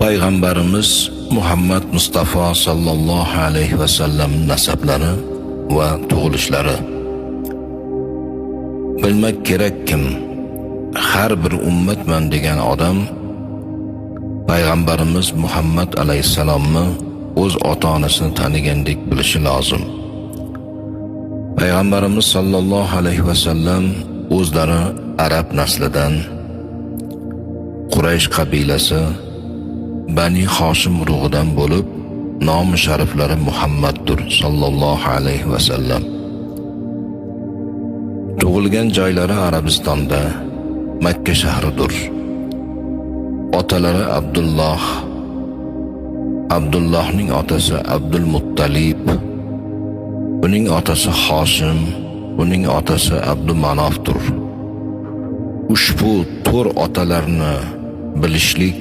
Payg'ambarimiz Muhammad Mustafa sallallohu alayhi va sallam nasablari va tug'ilishlari. Bilmak kerakkim, har bir ummatman degan odam Payg'ambarimiz Muhammad alayhisalomni o'z ota-onasini tanigandek bilishi lozim. Payg'ambarimiz sallallohu alayhi va sallam o'zlari arab naslidan, Quraysh qabilasi, Bani Hoshim urug'idan bo'lib, nomi shariflari Muhammaddir sallallohu alayhi va sallam. Tug'ilgan joylari Arabistonda, Makka shahridir. Otalari Abdulloh, Abdullohning otasi Abdul Muttalib, uning otasi Hoshim, uning otasi Abdul Manofdir. Ushbu to'rt otalarni bilishlik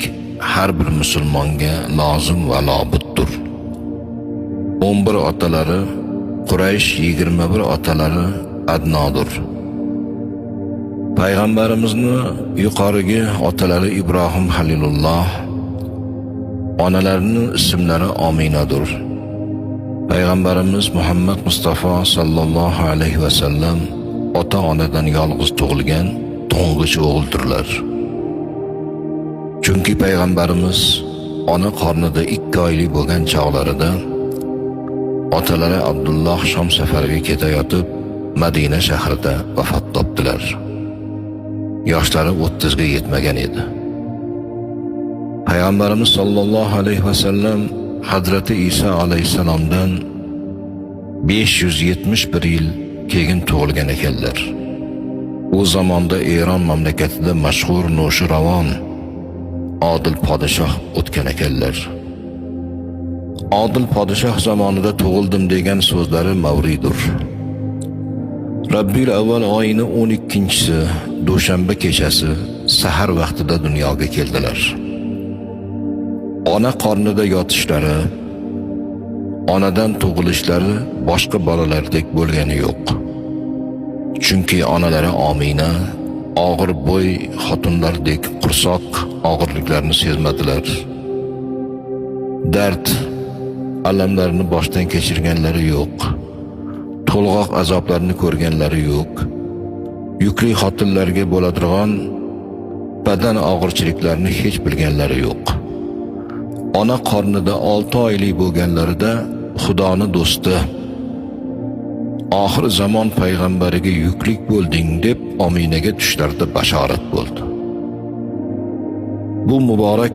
har bir musulmonga lozim va lobuddir. 11 otalari Quraysh, 21 otalari Adnodir. Payg'ambarimizni yuqorigi otalari Ibrohim Halilulloh, onalarining ismlari Ominadir. Payg'ambarimiz Muhammad Mustafa sallallohu alayhi va sallam ota-onadan yolg'iz tug'ilgan to'ng'ich o'g'ildirlar. Chunki payg'ambarimiz ona qornida 2 oylik bo'lgan chog'larida otalari Abdulloh Shom safariga ketayotib Madina shahrida vafot topdilar. Yoshlari 30 ga yetmagan edi. Payg'ambarimiz sallallohu alayhi va sallam Hazrati Isa alayhisalomdan 571 yil keyin tug'ilgan ekanlar. U zamonda Eron mamlakatida mashhur Nushiravon Odil podshoh o'tgan ekanlar. Odil podshoh zamonida tug'ildim degan so'zlari Mavridur. Rabbil avval oyining 12-si dushanba kechasi sahar vaqtida dunyoga keldilar. Ona qornida yotishlari, onadan tug'ilishlari boshqa bolalardek bo'lgani yo'q. Chunki onalari Omina og'ir bo'y xotinlardek qursoq og'irliklarni sezmadilar. Dard, alamlarni boshdan kechirganlari yo'q. To'lg'oq azoblarni ko'rganlari yo'q. Yukli xotinlarga bo'ladigan badan og'irchiliklarni hech bilganlari yo'q. Ona qornida 6 oylik bo'lganlarida Xudoning do'sti, oxir zamon payg'ambariga yuklik bo'lding deb Ominaga tushlarida bashorat bo'ldi. Bu muborak